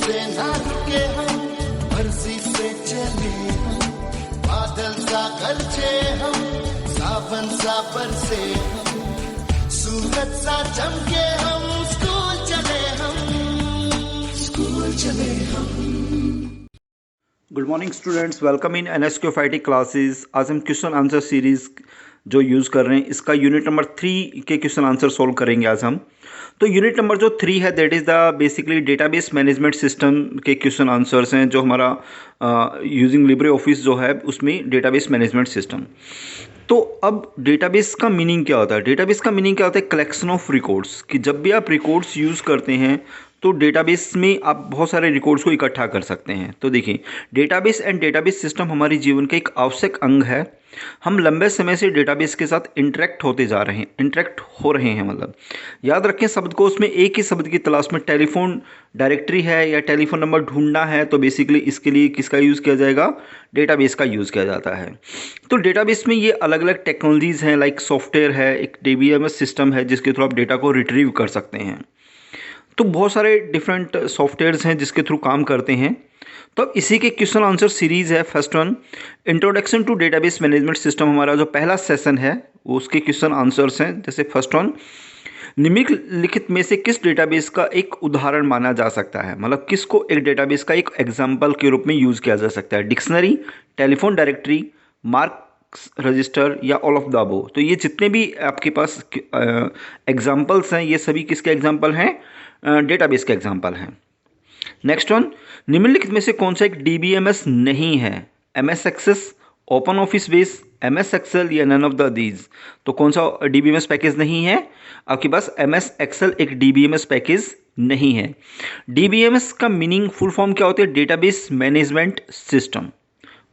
से ना रुके हम, मर्जी से चले हम, बादल सा गरजे हम, सावन सा बरसे हम, सूरज सा चमके हम, स्कूल चले हम, स्कूल चले हम। Good morning students, welcome in NSQFIT classes. आज हम क्वेश्चन आंसर सीरीज़ जो यूज़ कर रहे हैं इसका यूनिट नंबर 3 के क्वेश्चन आंसर सॉल्व करेंगे आज हम। तो यूनिट नंबर जो 3 है that is the basically database management system के क्वेश्चन आंसर्स हैं जो हमारा यूजिंग लिब्रे ऑफिस जो है उसमें डेटाबेस मैनेजमेंट सिस्टम। तो अब डेटाबेस का मीनिंग क्या होता है? डेटाबेस का मीनिंग क्या होता है? Collection of records. कि जब भी आप रिकॉर्ड्स यूज़ करते हैं तो डेटाबेस में आप बहुत सारे रिकॉर्ड्स को इकट्ठा कर सकते हैं। तो देखिए, डेटाबेस एंड डेटाबेस सिस्टम हमारे जीवन का एक आवश्यक अंग है। हम लंबे समय से डेटाबेस के साथ इंटरेक्ट हो रहे हैं मतलब। याद रखें, शब्दकोश में एक ही शब्द की तलाश में टेलीफोन डायरेक्टरी है या टेलीफोन नंबर ढूंढना है तो बेसिकली इसके लिए किसका यूज़ किया जाएगा? डेटाबेस का यूज़ किया जाता है। तो डेटाबेस में ये अलग अलग टेक्नोलॉजीज़ हैं, लाइक सॉफ्टवेयर है, एक DBMS सिस्टम है जिसके थ्रू आप डेटा को रिट्रीव कर सकते हैं। तो बहुत सारे डिफरेंट सॉफ्टवेयर्स हैं जिसके थ्रू काम करते हैं। तो अब इसी के क्वेश्चन आंसर सीरीज़ है। First one, introduction to database management system, हमारा जो पहला सेशन है वो उसके क्वेश्चन आंसर्स हैं। जैसे फर्स्ट वन, निम्नलिखित में से किस डेटाबेस का एक उदाहरण माना जा सकता है? मतलब किसको एक डेटाबेस का एक एग्जाम्पल के रूप में यूज़ किया जा सकता है? Dictionary, telephone directory, marks register या ऑल ऑफ द अबव। तो ये जितने भी आपके पास एग्जाम्पल्स हैं ये सभी किसके एग्जाम्पल हैं? डेटाबेस के एग्जाम्पल हैं। नेक्स्ट वन, निम्नलिखित में से कौन सा एक DBMS नहीं है? MS access, open office base, MS excel या नन ऑफ द दीज। तो कौन सा DBMS पैकेज नहीं है? आपके पास MS एक्सेल एक DBMS पैकेज नहीं है। DBMS का मीनिंग फुल फॉर्म क्या होती है? Database management system.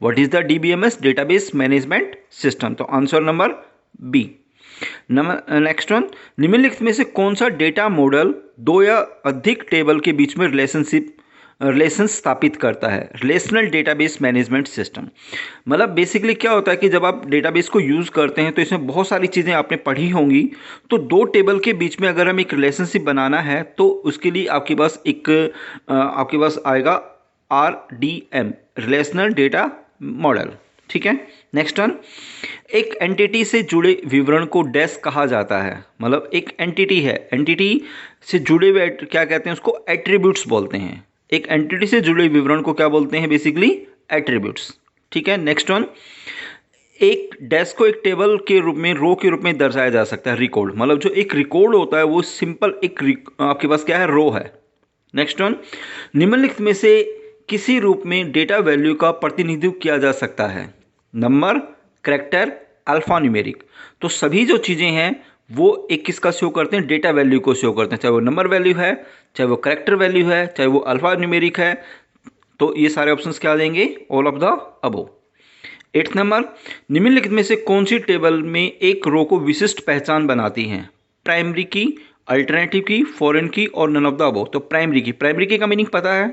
What is the DBMS? Database management system. तो answer number B. Next one, निम्नलिखित में से कौन सा डेटा मॉडल दो या अधिक टेबल के बीच में रिलेशन स्थापित करता है? Relational database management system. मतलब बेसिकली क्या होता है कि जब आप डेटाबेस को यूज़ करते हैं तो इसमें बहुत सारी चीज़ें आपने पढ़ी होंगी। तो दो टेबल के बीच में अगर हम एक रिलेशनशिप बनाना है तो उसके लिए आपके पास आएगा RDM, रिलेशनल डेटा मॉडल। ठीक है। नेक्स्ट वन, एक एंटिटी से जुड़े विवरण को डैश कहा जाता है। मतलब एक एंटिटी है, एंटिटी से जुड़े हुए क्या कहते हैं? उसको एट्रीब्यूट्स बोलते हैं। एक एंटिटी से जुड़े विवरण को क्या बोलते हैं? Basically attributes. ठीक है। नेक्स्ट वन, एक डैश को एक टेबल के रूप में, रो के रूप में दर्शाया जा सकता है। रिकॉर्ड, मतलब जो एक रिकॉर्ड होता है वो सिंपल आपके पास क्या है? रो है। नेक्स्ट वन, निम्नलिखित में से किसी रूप में डेटा वैल्यू का प्रतिनिधित्व किया जा सकता है? Number, character, alpha numeric. तो सभी जो चीज़ें हैं वो एक किसका शो करते हैं? डेटा वैल्यू को शो करते हैं। चाहे वो नंबर वैल्यू है, चाहे वो कैरेक्टर वैल्यू है, चाहे वो अल्फा न्यूमेरिक है। तो ये सारे ऑप्शंस क्या आ जाएंगे? All of the above. 8th number, निम्नलिखित में से कौन सी टेबल में एक रो को विशिष्ट पहचान बनाती है? प्राइमरी की, अल्टरनेटिव की, फॉरेन की और नन ऑफ द अबव। तो प्राइमरी की का मीनिंग पता है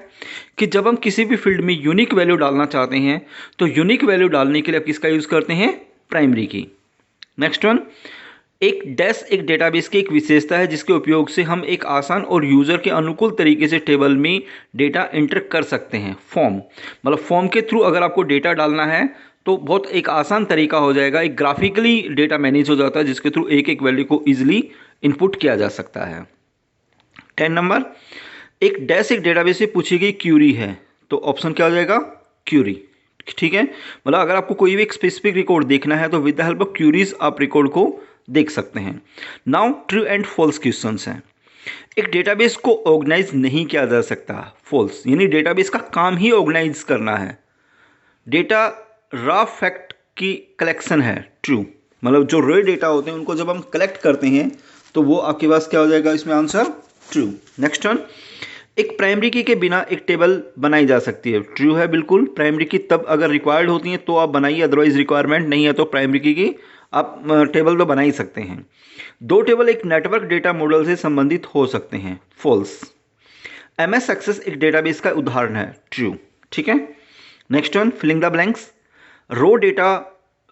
कि जब हम किसी भी फील्ड में यूनिक वैल्यू डालना चाहते हैं तो यूनिक वैल्यू डालने के लिए आप किसका यूज़ करते हैं? प्राइमरी की। नेक्स्ट वन, एक डैश एक डेटाबेस की एक विशेषता है जिसके उपयोग से हम एक आसान और यूज़र के अनुकूल तरीके से टेबल में डेटा एंटर कर सकते हैं। फॉर्म, मतलब फॉर्म के थ्रू अगर आपको डेटा डालना है तो बहुत एक आसान तरीका हो जाएगा। एक ग्राफिकली डेटा मैनेज हो जाता है जिसके थ्रू एक एक वैल्यू को ईजिली इनपुट किया जा सकता है। 10 नंबर, एक डैश एक डेटाबेस से पूछी गई क्यूरी है। तो ऑप्शन क्या हो जाएगा? क्यूरी। ठीक है। मतलब अगर आपको कोई भी एक स्पेसिफिक रिकॉर्ड देखना है तो with the help of queries आप रिकॉर्ड को देख सकते हैं। Now true and false questions हैं। एक डेटाबेस को ऑर्गेनाइज नहीं किया जा सकता। फॉल्स, यानी डेटाबेस का काम ही ऑर्गेनाइज करना है। डेटा रॉ फैक्ट की कलेक्शन है। ट्रू, मतलब जो रॉ डेटा होते हैं उनको जब हम कलेक्ट करते हैं तो वो आपके पास क्या हो जाएगा इसमें? Answer true. नेक्स्ट वन, एक प्राइमरी की के बिना एक टेबल बनाई जा सकती है। ट्रू है, बिल्कुल। प्राइमरी की तब अगर रिक्वायर्ड होती है तो आप बनाइए, अदरवाइज रिक्वायरमेंट नहीं है तो प्राइमरी की आप टेबल तो बना ही सकते हैं। दो टेबल एक नेटवर्क डेटा मॉडल से संबंधित हो सकते हैं। फॉल्स। MS एक्सेस एक डेटाबेस का उदाहरण है। ट्रू। ठीक है। Next one, filling the blanks.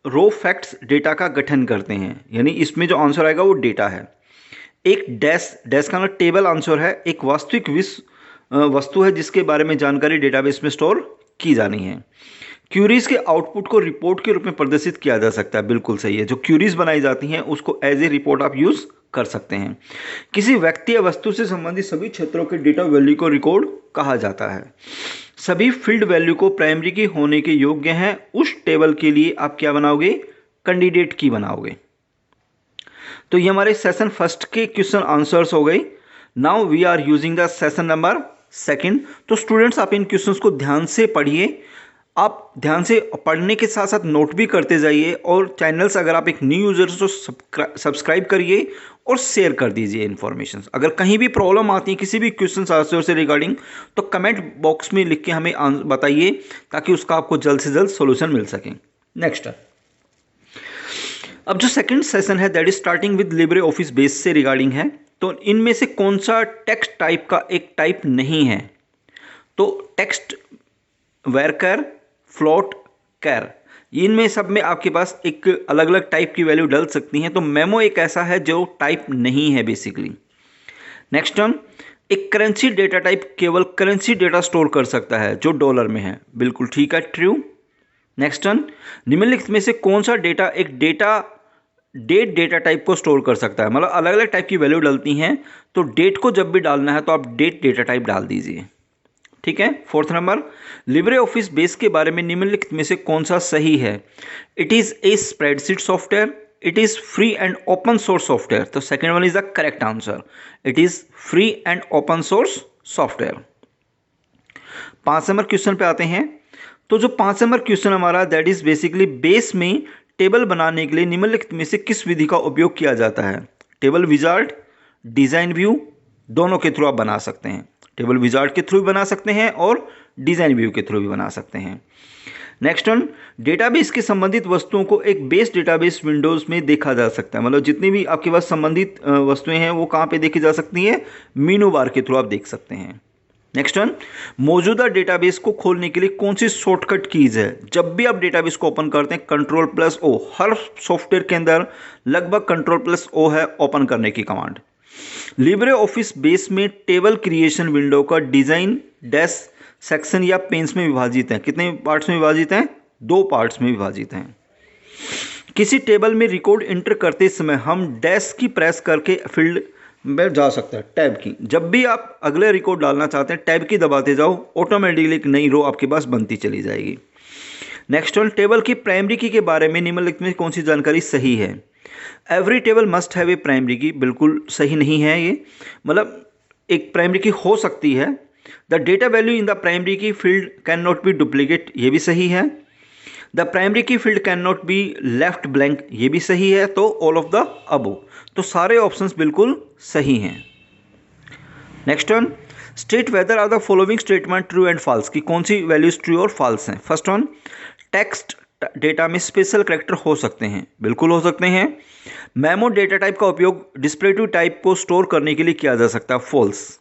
Row facts data का गठन करते हैं, यानी इसमें जो आंसर आएगा वो डेटा है। एक डैश का ना टेबल आंसर है। एक वास्तविक विश्व वस्तु है जिसके बारे में जानकारी डेटाबेस में स्टोर की जानी है। क्यूरीज के आउटपुट को रिपोर्ट के रूप में प्रदर्शित किया जा सकता है, बिल्कुल सही है। जो क्यूरीज बनाई जाती हैं उसको एज ए रिपोर्ट आप यूज कर सकते हैं। किसी व्यक्ति या वस्तु से संबंधित सभी क्षेत्रों के डेटा वैल्यू को रिकॉर्ड कहा जाता है। सभी फील्ड वैल्यू को प्राइमरी की होने के योग्य हैं उस टेबल के लिए आप क्या बनाओगे, कैंडिडेट की बनाओगे। तो ये हमारे सेशन फर्स्ट के क्वेश्चन आंसर्स हो गए। Now we are using the session number second. तो स्टूडेंट्स आप इन क्वेश्चंस को ध्यान से पढ़िए, आप ध्यान से पढ़ने के साथ साथ नोट भी करते जाइए, और चैनल्स अगर आप एक न्यू यूजर तो सब्सक्राइब करिए और शेयर कर दीजिए इन्फॉर्मेशन। अगर कहीं भी प्रॉब्लम आती है किसी भी क्वेश्चन आंसर से रिगार्डिंग तो कमेंट बॉक्स में लिख के हमें बताइए ताकि उसका आपको जल्द से जल्द सोल्यूशन मिल सके। नेक्स्ट, अब जो सेकंड सेशन है that is starting with Libre office base से रिगार्डिंग है। तो इनमें से कौन सा टेक्स्ट टाइप का एक टाइप नहीं है? तो टेक्स्ट, वर्कर, फ्लोट, कैर, इनमें सब में आपके पास एक अलग अलग टाइप की वैल्यू डल सकती हैं। तो मेमो एक ऐसा है जो टाइप नहीं है बेसिकली। नेक्स्ट वन, एक करेंसी डेटा टाइप केवल करेंसी डेटा स्टोर कर सकता है जो डॉलर में है, बिल्कुल ठीक है, ट्रू। नेक्स्ट वन, निम्नलिखित में से कौन सा डेटा एक डेट डेटा टाइप को स्टोर कर सकता है? मतलब अलग अलग टाइप की वैल्यू डलती हैं, तो डेट को जब भी डालना है तो आप डेट डेटा टाइप डाल दीजिए, ठीक है। Fourth number, Libre office base के बारे में निम्नलिखित में से कौन सा सही है? It is a spreadsheet software, it is free and open source software. तो second one is the correct answer, it is free and open source software. 5 number question पे आते हैं। तो जो 5 नंबर क्वेश्चन हमारा दैट इज बेसिकली बेस में table बनाने के लिए निम्नलिखित में से किस विधि का उपयोग किया जाता है? टेबल विजार्ड, डिजाइन व्यू, दोनों के थ्रू आप बना सकते हैं। टेबल विजार्ड के थ्रू भी बना सकते हैं और डिजाइन व्यू के थ्रू भी बना सकते हैं। नेक्स्ट वन, डेटाबेस के संबंधित वस्तुओं को एक बेस डेटाबेस विंडोज में देखा जा सकता है। मतलब जितनी भी आपके पास संबंधित वस्तुएं हैं वो कहाँ पे देखी जा सकती हैं? मीनू बार के थ्रू आप देख सकते हैं। नेक्स्ट वन, मौजूदा डेटाबेस को खोलने के लिए कौन सी शॉर्टकट कीज है? जब भी आप डेटाबेस को ओपन करते हैं Ctrl+O, हर सॉफ्टवेयर के अंदर लगभग Ctrl+O है ओपन करने की कमांड। लिब्रे ऑफिस बेस में टेबल क्रिएशन विंडो का डिजाइन डैश सेक्शन या पेन्स में विभाजित है। कितने पार्ट्स में विभाजित हैं? 2 पार्ट्स में विभाजित हैं। किसी टेबल में रिकॉर्ड एंटर करते समय हम डैश की प्रेस करके फील्ड में जा सकते हैं, टैब की। जब भी आप अगले रिकॉर्ड डालना चाहते हैं टैब की दबाते जाओ, ऑटोमेटिकली एक नई रो आपके पास बनती चली जाएगी। नेक्स्ट वन, टेबल की प्राइमरी की के बारे में निम्नलिखित में कौन सी जानकारी सही है? Every table must have a primary की, बिल्कुल सही नहीं है ये। मतलब एक प्राइमरी की हो सकती है। The data value in the primary key field can not be duplicate, ये भी सही है। The primary key field can not be left blank, ये भी सही है। तो ऑल ऑफ द अबव, तो सारे ऑप्शंस बिल्कुल सही हैं। Next one, state whether are the following statement true and false, की कौन सी वैल्यूज ट्रू और फॉल्स हैं? फर्स्ट वन, टेक्स्ट डेटा में स्पेशल कैरेक्टर हो सकते हैं, बिल्कुल हो सकते हैं। मेमो डेटा टाइप का उपयोग डिस्प्लेटिव टाइप को स्टोर करने के लिए किया जा सकता है, फॉल्स।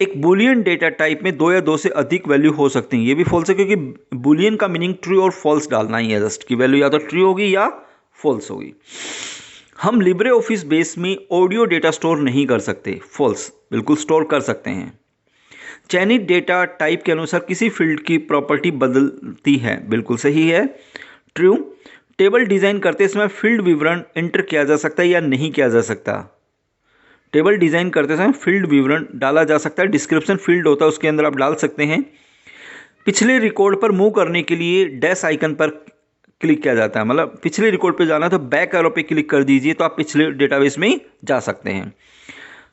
एक बुलियन डेटा टाइप में 2 या 2 से अधिक वैल्यू हो सकती हैं, ये भी फॉल्स है, क्योंकि बुलियन का मीनिंग ट्रू और फॉल्स डालना ही है जस्ट, की वैल्यू या तो ट्रू होगी या फॉल्स होगी। हम लिब्रे ऑफिस बेस में ऑडियो डेटा स्टोर नहीं कर सकते, फॉल्स। बिल्कुल स्टोर कर सकते हैं। चयनित डेटा टाइप के अनुसार किसी फील्ड की प्रॉपर्टी बदलती है, बिल्कुल सही है, ट्रू। टेबल डिजाइन करते समय फील्ड विवरण एंटर किया जा सकता है या नहीं किया जा सकता? टेबल डिजाइन करते समय फील्ड विवरण डाला जा सकता है, डिस्क्रिप्शन फील्ड होता है उसके अंदर आप डाल सकते हैं। पिछले रिकॉर्ड पर मूव करने के लिए डैश आइकन पर क्लिक किया जाता है, मतलब पिछले रिकॉर्ड पे जाना है तो बैक एरो पे क्लिक कर दीजिए तो आप पिछले डेटाबेस में जा सकते हैं,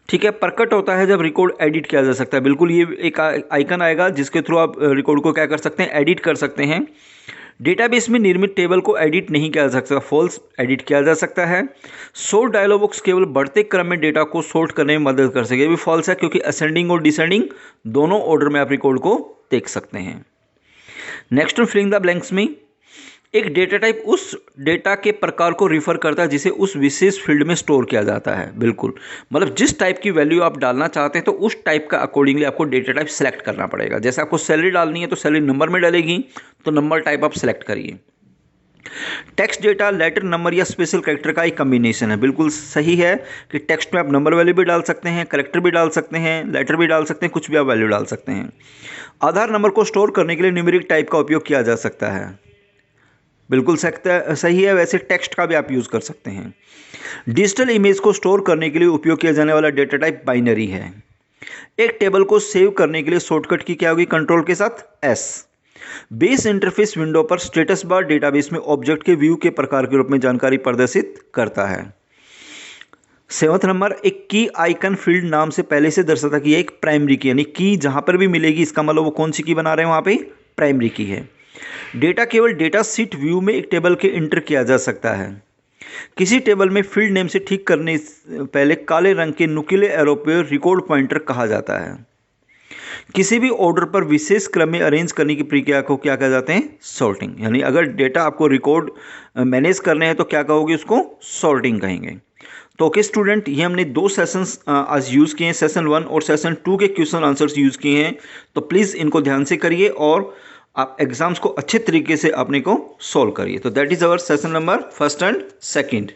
ठीक है। प्रकट होता है जब रिकॉर्ड एडिट किया जा सकता है, बिल्कुल ये एक आइकन आएगा जिसके थ्रू आप रिकॉर्ड को क्या कर सकते हैं? एडिट कर सकते हैं। डेटाबेस में निर्मित टेबल को एडिट नहीं किया जा सकता, फॉल्स। एडिट किया जा सकता है। सॉर्ट डायलॉग बॉक्स केवल बढ़ते क्रम में डेटा को सॉर्ट करने में मदद कर सके, ये भी फॉल्स है, क्योंकि असेंडिंग और डिसेंडिंग दोनों ऑर्डर में आप रिकॉर्ड को देख सकते हैं। नेक्स्ट फिलिंग द ब्लैंक्स में, एक डेटा टाइप उस डेटा के प्रकार को रिफर करता है जिसे उस विशेष फील्ड में स्टोर किया जाता है, बिल्कुल। मतलब जिस टाइप की वैल्यू आप डालना चाहते हैं तो उस टाइप का अकॉर्डिंगली आपको डेटा टाइप सेलेक्ट करना पड़ेगा। जैसे आपको सैलरी डालनी है तो सैलरी नंबर में डालेगी, तो नंबर टाइप आप सेलेक्ट करिए। टेक्स्ट डेटा लेटर, नंबर या स्पेशल कैरेक्टर का एक कम्बिनेशन है। बिल्कुल सही है कि टेक्स्ट में आप नंबर वैल्यू भी डाल सकते हैं, कैरेक्टर भी डाल सकते हैं, लेटर भी डाल सकते हैं, कुछ भी आप वैल्यू डाल सकते हैं। आधार नंबर को स्टोर करने के लिए न्यूमेरिक टाइप का उपयोग किया जा सकता है। बिल्कुल सही है। वैसे टेक्स्ट का भी आप यूज़ कर सकते हैं। डिजिटल इमेज को स्टोर करने के लिए उपयोग किया जाने वाला डेटा टाइप बाइनरी है। एक टेबल को सेव करने के लिए शॉर्टकट की क्या होगी? कंट्रोल के साथ एस। बेस इंटरफेस विंडो पर स्टेटस बार डेटाबेस में ऑब्जेक्ट के व्यू के प्रकार के रूप में जानकारी प्रदर्शित करता है। 7वां नंबर, एक की आइकन फील्ड नाम से पहले से दर्शाता कि यह एक प्राइमरी की, यानी की जहां पर भी मिलेगी इसका मतलब वो कौन सी की बना रहे हैं, वहां पे प्राइमरी की है। डेटा केवल डेटा शीट व्यू में एक टेबल के इंटर किया जा सकता है। किसी टेबल में फील्ड नेम से ठीक करने से पहले काले रंग के नुकीले एरो पे रिकॉर्ड पॉइंटर कहा जाता है। किसी भी ऑर्डर पर विशेष क्रम में अरेंज करने की प्रक्रिया को क्या कहा जाते हैं? सॉर्टिंग। यानी अगर डेटा आपको रिकॉर्ड मैनेज करने हैं तो क्या कहोगे? उसको सॉर्टिंग कहेंगे। तो ओके स्टूडेंट, ये हमने 2 सेशंस आज यूज़ किए हैं, सेशन 1 और सेशन 2 के क्वेश्चन आंसर्स यूज़ किए हैं। तो प्लीज़ इनको ध्यान से करिए और आप एग्जाम्स को अच्छे तरीके से अपने को सॉल्व करिए। तो that is our session number 1 and 2।